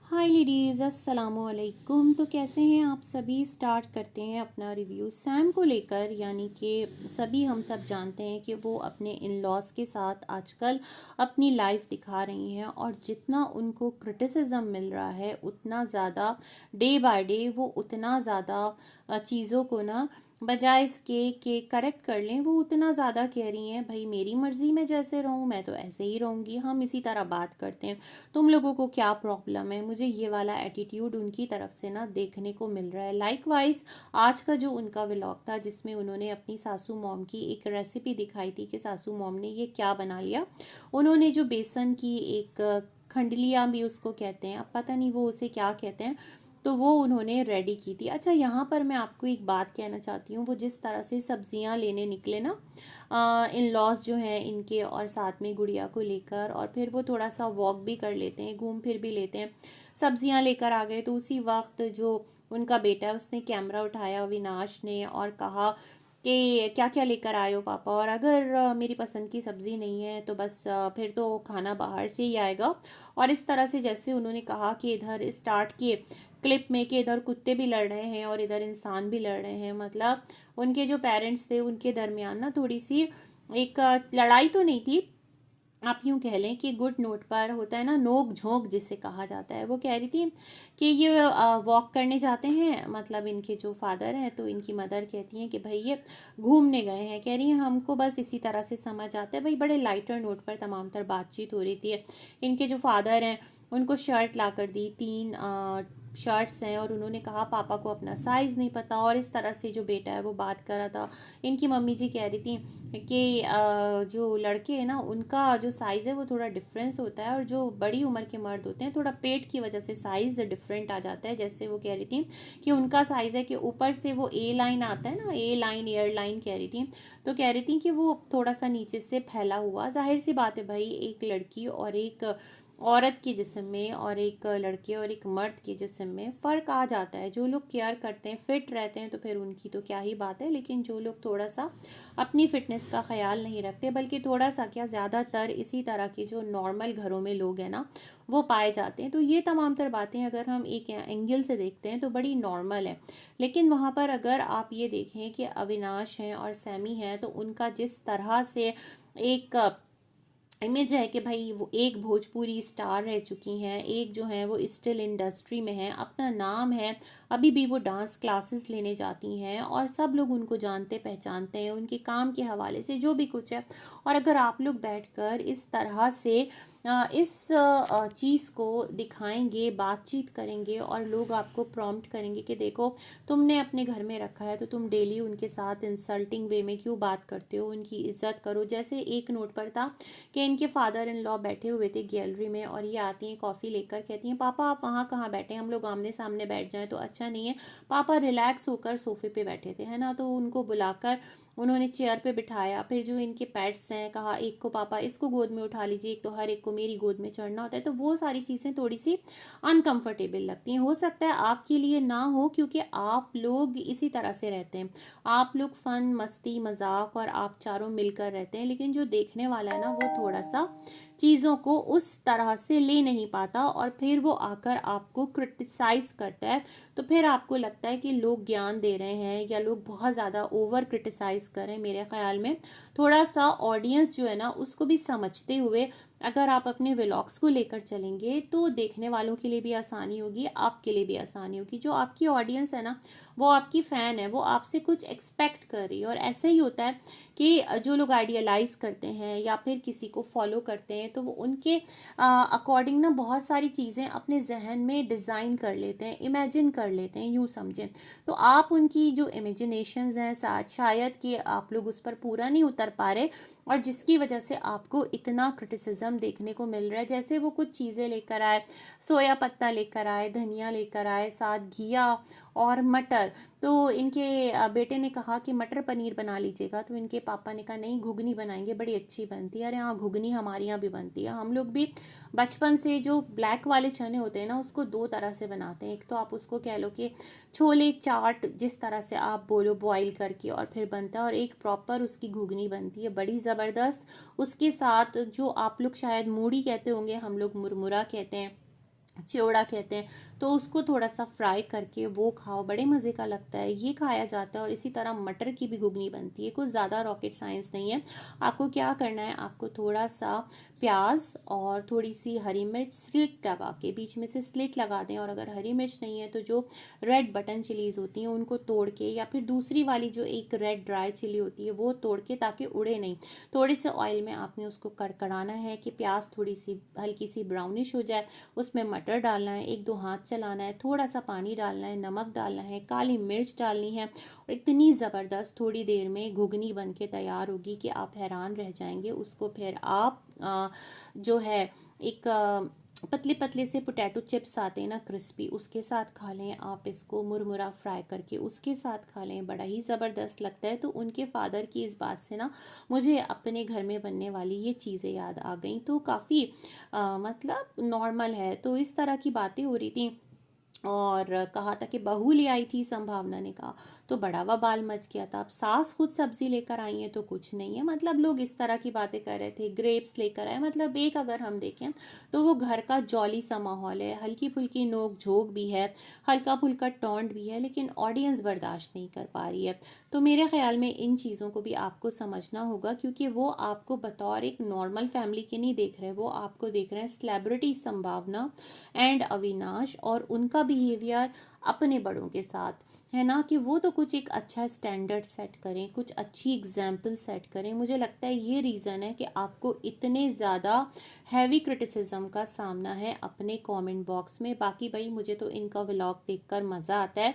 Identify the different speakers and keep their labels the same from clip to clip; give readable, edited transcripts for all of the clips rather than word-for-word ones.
Speaker 1: हाय ladies, अस्सलाम वालेकुम। तो कैसे हैं आप सभी। स्टार्ट करते हैं अपना रिव्यू सैम को लेकर। यानी कि सभी हम सब जानते हैं कि वो अपने इन लॉज के साथ आजकल अपनी लाइफ दिखा रही हैं और जितना उनको क्रिटिसिज्म मिल रहा है उतना ज़्यादा डे बाय डे वो उतना ज़्यादा चीज़ों को ना बजाय इसके कि करेक्ट कर लें वो उतना ज़्यादा कह रही हैं भाई मेरी मर्ज़ी में जैसे रहूँ मैं तो ऐसे ही रहूँगी, हम इसी तरह बात करते हैं, तुम लोगों को क्या प्रॉब्लम है। मुझे ये वाला एटीट्यूड उनकी तरफ से ना देखने को मिल रहा है। लाइकवाइज आज का जो उनका व्लॉग था जिसमें उन्होंने अपनी सासू मॉम की एक रेसिपी दिखाई थी कि सासू मॉम ने ये क्या बना लिया। उन्होंने जो बेसन की एक खंडलिया भी उसको कहते हैं, अब पता नहीं वो उसे क्या कहते हैं, तो वो उन्होंने रेडी की थी। अच्छा, यहाँ पर मैं आपको एक बात कहना चाहती हूँ, वो जिस तरह से सब्जियाँ लेने निकले ना इन लॉज जो हैं इनके, और साथ में गुड़िया को लेकर, और फिर वो थोड़ा सा वॉक भी कर लेते हैं, घूम फिर भी लेते हैं, सब्जियाँ लेकर आ गए। तो उसी वक्त जो उनका बेटा है उसने कैमरा उठाया, अविनाश ने, और कहा कि क्या क्या लेकर आए हो पापा, और अगर मेरी पसंद की सब्ज़ी नहीं है तो बस फिर तो खाना बाहर से ही आएगा। और इस तरह से जैसे उन्होंने कहा कि इधर स्टार्ट किए क्लिप में कि इधर कुत्ते भी लड़ रहे हैं और इधर इंसान भी लड़ रहे हैं। मतलब उनके जो पेरेंट्स थे उनके दरमियान ना थोड़ी सी एक लड़ाई तो नहीं थी, आप यूँ कह लें कि गुड नोट पर होता है ना, नोक झोंक जिसे कहा जाता है। वो कह रही थी कि ये वॉक करने जाते हैं, मतलब इनके जो फादर हैं, तो इनकी मदर कहती हैं कि भाई ये घूमने गए हैं। कह रही हैं हमको बस इसी तरह से समझ आता है। भाई बड़े लाइटर नोट पर तमाम तर बातचीत हो रही थी। इनके जो फादर हैं उनको शर्ट ला कर दी, 3 शर्ट्स हैं, और उन्होंने कहा पापा को अपना साइज़ नहीं पता, और इस तरह से जो बेटा है वो बात कर रहा था। इनकी मम्मी जी कह रही थी कि जो लड़के हैं ना उनका जो साइज़ है वो थोड़ा डिफरेंस होता है, और जो बड़ी उम्र के मर्द होते हैं थोड़ा पेट की वजह से साइज़ डिफरेंट आ जाता है। जैसे वो कह रही थी कि उनका साइज़ है कि ऊपर से वो ए लाइन आता है ना, ए लाइन एयर लाइन कह रही थी, तो कह रही थी कि वो थोड़ा सा नीचे से फैला हुआ। जाहिर सी बात है भाई, एक लड़की और एक औरत के जिस्म में और एक लड़के और एक मर्द के जिस्म में फ़र्क आ जाता है। जो लोग केयर करते हैं, फिट रहते हैं, तो फिर उनकी तो क्या ही बात है, लेकिन जो लोग थोड़ा सा अपनी फिटनेस का ख्याल नहीं रखते, बल्कि थोड़ा सा क्या ज़्यादातर इसी तरह के जो नॉर्मल घरों में लोग हैं ना वो पाए जाते हैं। तो ये तमाम तर बातें अगर हम एक एंगल से देखते हैं तो बड़ी नॉर्मल है। लेकिन वहाँ पर अगर आप ये देखें कि अविनाश हैं और सैमी हैं, तो उनका जिस तरह से एक इमेज है कि भाई वो एक भोजपुरी स्टार रह चुकी हैं, एक जो है वो स्टिल इंडस्ट्री में है, अपना नाम है, अभी भी वो डांस क्लासेस लेने जाती हैं और सब लोग उनको जानते पहचानते हैं उनके काम के हवाले से जो भी कुछ है। और अगर आप लोग बैठकर इस तरह से इस चीज़ को दिखाएंगे, बातचीत करेंगे, और लोग आपको प्रॉम्प्ट करेंगे कि देखो तुमने अपने घर में रखा है तो तुम डेली उनके साथ इंसल्टिंग वे में क्यों बात करते हो, उनकी इज्जत करो। जैसे एक नोट पर था कि इनके फादर इन लॉ बैठे हुए थे गैलरी में, और ये आती हैं कॉफ़ी लेकर, कहती हैं पापा आप वहाँ कहाँ बैठे हैं, हम लोग आमने सामने बैठ जाएं तो अच्छा नहीं है। पापा रिलैक्स होकर सोफे पे बैठे थे, है ना, तो उनको बुलाकर उन्होंने चेयर पे बिठाया। फिर जो इनके पेट्स हैं, कहा एक को पापा इसको गोद में उठा लीजिए, एक तो हर एक को मेरी गोद में चढ़ना होता है। तो वो सारी चीज़ें थोड़ी सी अनकंफर्टेबल लगती हैं। हो सकता है आपके लिए ना हो, क्योंकि आप लोग इसी तरह से रहते हैं, आप लोग फन मस्ती मजाक और आप चारों मिलकर रहते हैं। लेकिन जो देखने वाला है ना वो थोड़ा सा चीज़ों को उस तरह से ले नहीं पाता, और फिर वो आकर आपको क्रिटिसाइज करता है। तो फिर आपको लगता है कि लोग ज्ञान दे रहे हैं या लोग बहुत ज़्यादा ओवर क्रिटिसाइज कर रहे हैं। मेरे ख्याल में थोड़ा सा ऑडियंस जो है ना उसको भी समझते हुए अगर आप अपने व्लॉग्स को लेकर चलेंगे तो देखने वालों के लिए भी आसानी होगी, आपके लिए भी आसानी होगी। जो आपकी ऑडियंस है ना वो आपकी फ़ैन है, वो आपसे कुछ एक्सपेक्ट कर रही है। और ऐसे ही होता है कि जो लोग आइडियलाइज करते हैं या फिर किसी को फॉलो करते हैं तो वो उनके अकॉर्डिंग ना बहुत सारी चीज़ें अपने जहन में डिज़ाइन कर लेते हैं, इमेजिन कर लेते हैं, यूँ समझें। तो आप उनकी जो इमेजिनेशंस हैं शायद कि आप लोग उस पर पूरा नहीं उतर पा रहे, और जिसकी वजह से आपको इतना क्रिटिसिज्म देखने को मिल रहा है। जैसे वो कुछ चीज़ें लेकर आए, सोया पत्ता लेकर आए, धनिया लेकर आए, साथ घिया और मटर। तो इनके बेटे ने कहा कि मटर पनीर बना लीजिएगा, तो इनके पापा ने कहा नहीं घुगनी बनाएंगे, बड़ी अच्छी बनती है। अरे हाँ, घुगनी हमारे यहाँ भी बनती है, हम लोग भी बचपन से जो ब्लैक वाले चने होते हैं ना उसको दो तरह से बनाते हैं। एक तो आप उसको कह लो कि छोले चाट जिस तरह से आप बोलो बॉईल करके और फिर बनता है, और एक प्रॉपर उसकी घुगनी बनती है बड़ी ज़बरदस्त। उसके साथ जो आप लोग शायद मूढ़ी कहते होंगे, हम लोग मुरमुरा कहते हैं, चिवड़ा कहते हैं, तो उसको थोड़ा सा फ्राई करके वो खाओ, बड़े मज़े का लगता है, ये खाया जाता है। और इसी तरह मटर की भी घुगनी बनती है, कुछ ज़्यादा रॉकेट साइंस नहीं है। आपको क्या करना है, आपको थोड़ा सा प्याज और थोड़ी सी हरी मिर्च स्लिट लगा के, बीच में से स्लिट लगा दें, और अगर हरी मिर्च नहीं है तो जो रेड बटन चिलीज़ होती हैं उनको तोड़ के, या फिर दूसरी वाली जो एक रेड ड्राई चिली होती है वो तोड़ के, ताकि उड़े नहीं, थोड़े से ऑयल में आपने उसको कड़कड़ाना है कि प्याज थोड़ी सी हल्की सी ब्राउनिश हो जाए। उसमें मटर डालना है, एक दो हाथ चलाना है, थोड़ा सा पानी डालना है, नमक डालना है, काली मिर्च डालनी है, और इतनी ज़बरदस्त थोड़ी देर में घुगनी बन के तैयार होगी कि आप हैरान रह जाएंगे। उसको फिर आप जो है एक पतले पतले से पोटैटो चिप्स आते हैं ना क्रिस्पी, उसके साथ खा लें आप। इसको मुरमुरा फ्राई करके उसके साथ खा लें, बड़ा ही ज़बरदस्त लगता है। तो उनके फादर की इस बात से ना मुझे अपने घर में बनने वाली ये चीज़ें याद आ गई। तो काफ़ी मतलब नॉर्मल है। तो इस तरह की बातें हो रही थी, और कहा था कि बहू ले आई थी, संभावना ने कहा, तो बड़ा बवाल मच गया था। अब सास खुद सब्जी लेकर आई है तो कुछ नहीं है, मतलब लोग इस तरह की बातें कर रहे थे। ग्रेप्स लेकर आए, मतलब एक अगर हम देखें तो वो घर का जॉली सा माहौल है, हल्की फुल्की नोक झोंक भी है, हल्का फुल्का टॉन्ट भी है, लेकिन ऑडियंस बर्दाश्त नहीं कर पा रही है। तो मेरे ख्याल में इन चीज़ों को भी आपको समझना होगा, क्योंकि वो आपको बतौर एक नॉर्मल फैमिली के नहीं देख रहे, वो आपको देख रहे हैं सेलिब्रिटी संभावना एंड अविनाश, और उनका बिहेवियर अपने बड़ों के साथ, है ना, कि वो तो कुछ एक अच्छा स्टैंडर्ड सेट करें, कुछ अच्छी एग्जाम्पल सेट करें। मुझे लगता है ये रीज़न है कि आपको इतने ज़्यादा हैवी क्रिटिसिज्म का सामना है अपने कमेंट बॉक्स में। बाकी भाई मुझे तो इनका व्लॉग देखकर मज़ा आता है,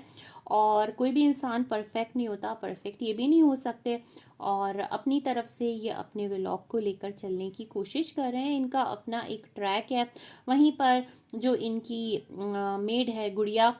Speaker 1: और कोई भी इंसान परफेक्ट नहीं होता, परफेक्ट ये भी नहीं हो सकते, और अपनी तरफ से ये अपने व्लॉग को लेकर चलने की कोशिश कर रहे हैं। इनका अपना एक ट्रैक है, वहीं पर जो इनकी मेड है गुड़िया,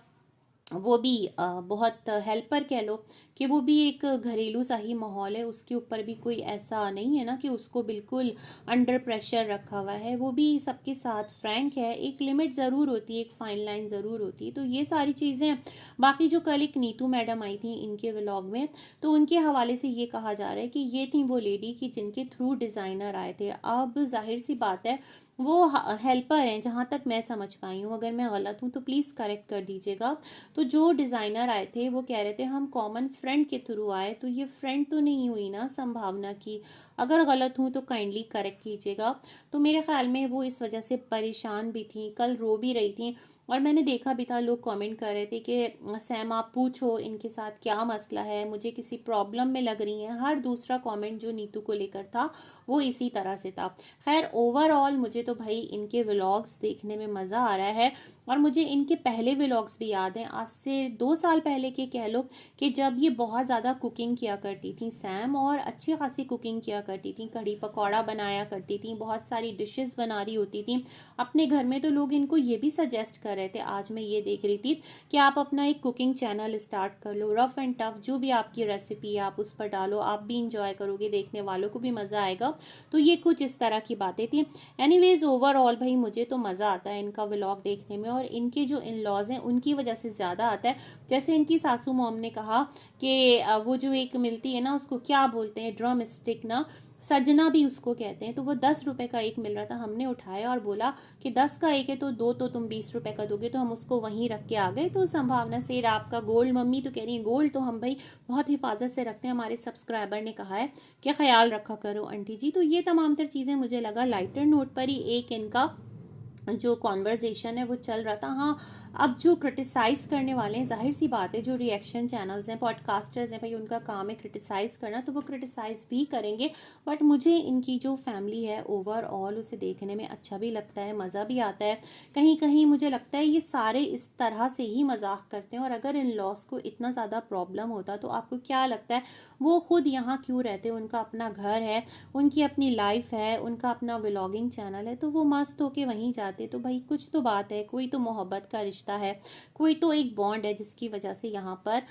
Speaker 1: वो भी बहुत हेल्पर कह लो, कि वो भी एक घरेलू सा ही माहौल है, उसके ऊपर भी कोई ऐसा नहीं है ना कि उसको बिल्कुल अंडर प्रेशर रखा हुआ है। वो भी सबके साथ फ्रैंक है, एक लिमिट ज़रूर होती है, एक फाइन लाइन ज़रूर होती है। तो ये सारी चीज़ें। बाकी जो कल एक नीतू मैडम आई थी इनके व्लॉग में, तो उनके हवाले से ये कहा जा रहा है कि ये थी वो लेडी कि जिनके थ्रू डिज़ाइनर आए थे। अब जाहिर सी बात है वो हेल्पर हैं, जहाँ तक मैं समझ पाई हूँ, अगर मैं गलत हूँ तो प्लीज़ करेक्ट कर दीजिएगा। तो जो डिज़ाइनर आए थे वो कह रहे थे हम कॉमन फ्रेंड के थ्रू आए, तो ये फ्रेंड तो नहीं हुई ना संभावना की। अगर गलत हूँ तो काइंडली करेक्ट कीजिएगा। तो मेरे ख्याल में वो इस वजह से परेशान भी थी, कल रो भी रही थी, और मैंने देखा भी था लोग कमेंट कर रहे थे कि सैम आप पूछो इनके साथ क्या मसला है, मुझे किसी प्रॉब्लम में लग रही हैं। हर दूसरा कमेंट जो नीतू को लेकर था वो इसी तरह से था। खैर ओवरऑल मुझे तो भाई इनके व्लॉग्स देखने में मज़ा आ रहा है, और मुझे इनके पहले व्लॉग्स भी याद हैं, आज से 2 साल पहले के कह लो, कि जब ये बहुत ज़्यादा कुकिंग किया करती थी सैम, और अच्छी खासी कुकिंग किया करती थी, कढ़ी पकौड़ा बनाया करती थी, बहुत सारी डिशेस बना रही होती थी अपने घर में। तो लोग इनको ये भी सजेस्ट कर रहे थे, आज मैं ये देख रही थी कि आप अपना एक कुकिंग चैनल स्टार्ट कर लो, रफ़ एंड टफ जो भी आपकी रेसिपी है आप उस पर डालो, आप भी इंजॉय करोगे, देखने वालों को भी मज़ा आएगा। तो ये कुछ इस तरह की बातें थी। एनीवेज ओवरऑल भाई मुझे तो मज़ा आता है इनका व्लॉग देखने में, और इनके जो इन लॉज हैं उनकी वजह से ज़्यादा आता है। जैसे इनकी सासू मॉम ने कहा कि वो जो एक मिलती है ना, उसको क्या बोलते हैं, ड्रम स्टिक ना, सजना भी उसको कहते हैं, तो वो 10 रुपए का एक मिल रहा था, हमने उठाया और बोला कि 10 का एक है तो दो, तो तुम 20 रुपए का दोगे, तो हम उसको वहीं रख के आ गए। तो संभावना से आपका गोल्ड, मम्मी तो कह रही है गोल्ड तो हम भाई बहुत हिफाजत से रखते हैं, हमारे सब्सक्राइबर ने कहा है कि ख्याल रखा करो आंटी जी। तो ये तमाम तर चीज़ें मुझे लगा लाइटर नोट पर ही एक इनका जो कॉन्वर्जेशन है वो चल रहा था। हाँ, अब जो क्रिटिसाइज़ करने वाले हैं, जाहिर सी बात है जो रिएक्शन चैनल्स हैं, पॉडकास्टर्स हैं, भाई उनका काम है क्रिटिसाइज़ करना, तो वो क्रिटिसाइज़ भी करेंगे। बट मुझे इनकी जो फैमिली है ओवरऑल उसे देखने में अच्छा भी लगता है, मज़ा भी आता है। कहीं कहीं मुझे लगता है ये सारे इस तरह से ही मजाक करते हैं, और अगर इन लॉस को इतना ज़्यादा प्रॉब्लम होता तो आपको क्या लगता है वो खुद यहाँ क्यों रहते? उनका अपना घर है, उनकी अपनी लाइफ है, उनका अपना व्लॉगिंग चैनल है, तो वो मस्त होके वहीं जाते। तो भाई कुछ तो बात है, कोई तो मोहब्बत का रिश्ता है, कोई तो एक बॉन्ड है जिसकी वजह से यहाँ पर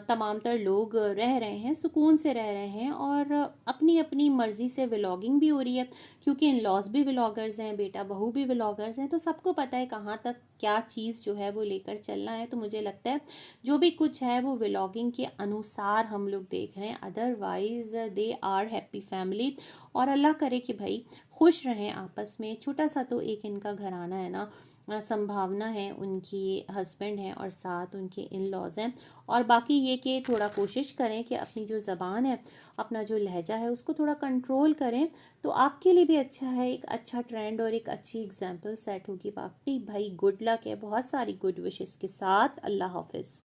Speaker 1: तमाम तर लोग रह रहे हैं, सुकून से रह रहे हैं, और अपनी अपनी मर्जी से व्लॉगिंग भी हो रही है, क्योंकि इन लॉज भी व्लॉगर्स हैं, बेटा बहू भी व्लॉगर्स हैं, तो सबको पता है कहाँ तक क्या चीज़ जो है वो लेकर चलना है। तो मुझे लगता है जो भी कुछ है वो व्लॉगिंग के अनुसार हम लोग देख रहे हैं, otherwise they are happy family. और अल्लाह करे कि भाई खुश रहें आपस में। छोटा सा तो एक इनका घराना है ना, संभावना है, उनकी हस्बैंड हैं और साथ उनके इन लॉज हैं। और बाकी ये कि थोड़ा कोशिश करें कि अपनी जो ज़बान है, अपना जो लहजा है, उसको थोड़ा कंट्रोल करें, तो आपके लिए भी अच्छा है, एक अच्छा ट्रेंड और एक अच्छी एग्जाम्पल सेट होगी। बाकी भाई गुड लक है, बहुत सारी गुड विशेस के साथ। अल्लाह हाफिज़।